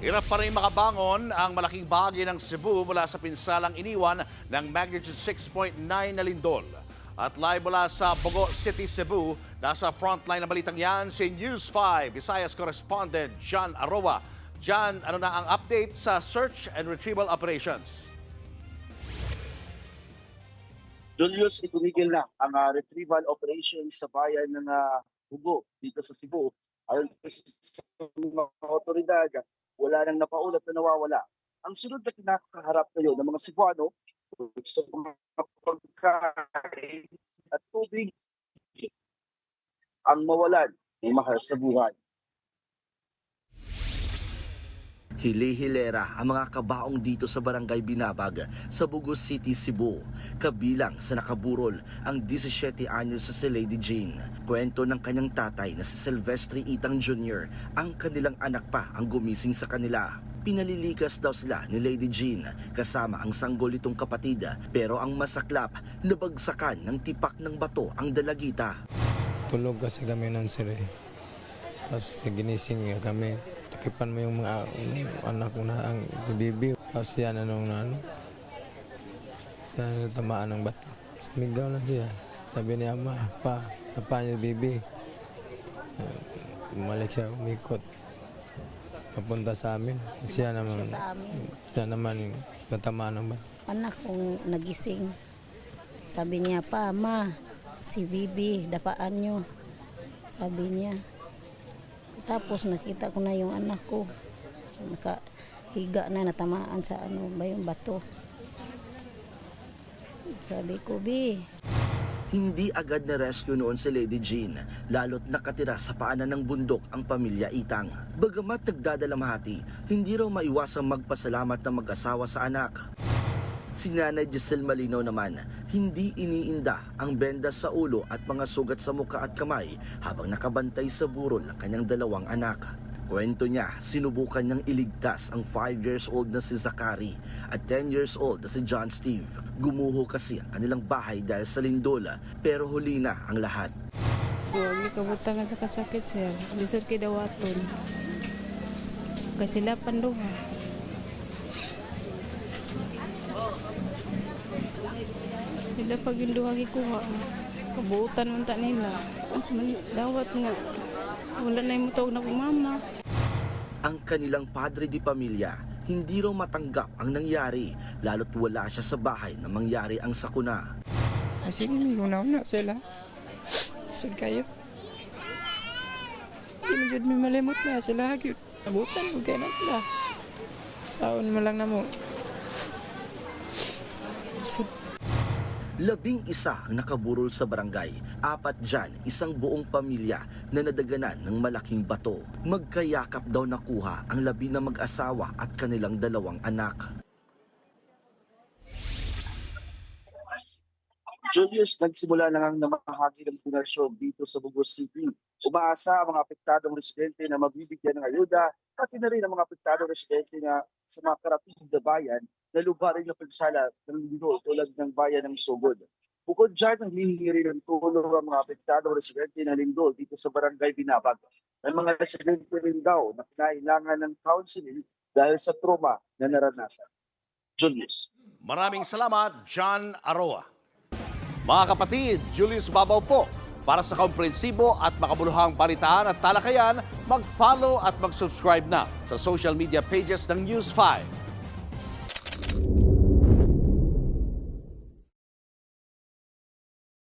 Hirap pa rin makabangon ang malaking bahagi ng Cebu mula sa pinsalang iniwan ng magnitude 6.9 na lindol. At live mula sa Bogo City, Cebu, nasa frontline ng balitang yan si News 5 Visayas correspondent John Aroa. John, ano na ang update sa search and retrieval operations? Julius, itumigil na ang retrieval operation sa bayan ng Bogo dito sa Cebu. Ayon sa mga otoridad, wala nang napaulat na nawawala. Ang sunod na kinakaharap ngayon ng mga Cebuano sa mga pagkain at tubig ang mawalan ng mahal sa buhay. Hili-hilera ang mga kabaong dito sa Barangay Binabag sa Bogo City, Cebu. Kabilang sa nakaburol ang 17 anyos sa si Lady Jean. Kwento ng kanyang tatay na si Silvestre Itang Jr. ang kanilang anak pa ang gumising sa kanila. Pinalilikas daw sila ni Lady Jean kasama ang sanggol nitong kapatid, pero ang masaklap, nabagsakan ng tipak ng bato ang dalagita. Tulog kasi kami ng sir. Tapos ginising kami. Takipan mo yung mga anak ko na ang bibi. Tapos yan tamaan ng bato. Sumigaw lang siya. Sabi niya, ma, pa, tapa niya bibi. Umalik siya, umikot. Papunta sa amin. Siya naman tatamaan ng bato. Anak kong nagising. Sabi niya, pa, ma, si bibi, dapaan niyo. Sabi niya. Tapos nakita ko na yung anak ko. Nakahiga na, natamaan sa yung bato. Sabi ko, Bi. Hindi agad na rescue noon si Lady Jean, lalo't nakatira sa paanan ng bundok ang pamilya Itang. Bagamat nagdadalamhati, hindi raw maiwasang magpasalamat ng mag-asawa sa anak. Si Nanay Giselle Malino naman, hindi iniinda ang benda sa ulo at mga sugat sa muka at kamay habang nakabantay sa burol ng kanyang dalawang anak. Kwento niya, sinubukan niyang iligtas ang 5 years old na si Zachary at 10 years old na si John Steve. Gumuho kasi ang kanilang bahay dahil sa lindol, pero huli na ang lahat. Huwag ikabutangan sa kasakit, sir. Lisod kay dawaton. Kasi sila panduha. Sila pag induhagi kuha, kabuutan man ta nila. Mas dawat nga, wala na yung mutog na kong mama. Ang kanilang padre di pamilya, hindi raw matanggap ang nangyari, lalo't wala siya sa bahay na mangyari ang sakuna. Sige, lunaw na sila. Sige kayo. Hindi mo dyan may malimot na sila. Nabutan mo kayo na sila. Saon mo lang na mo. 11 ang nakaburol sa barangay, 4 dyan isang buong pamilya na nadaganan ng malaking bato. Magkayakap daw nakuha ang 10 na mag-asawa at kanilang 2 anak. Julius, nagsimula na ngang namahagi ng punasyon dito sa Bogo City. Umaasa ang mga apektadong residente na mabibigyan ng ayuda, pati na rin ang mga apektadong residente na sa mga karating na bayan na lubarin na pagsala ng lindol tulad ng bayan ng Sogod. Bukod dyan, hihingi rin ng tulong ang mga apektadong residente ng lindol dito sa Barangay Binabag. May mga residente rin daw na kinailangan ng counseling dahil sa trauma na naranasan. Julius. Maraming salamat, John Aroa. Mga kapatid, Julius Babaw po. Para sa komprehensibo at makabuluhang balitaan at talakayan, mag-follow at mag-subscribe na sa social media pages ng News 5.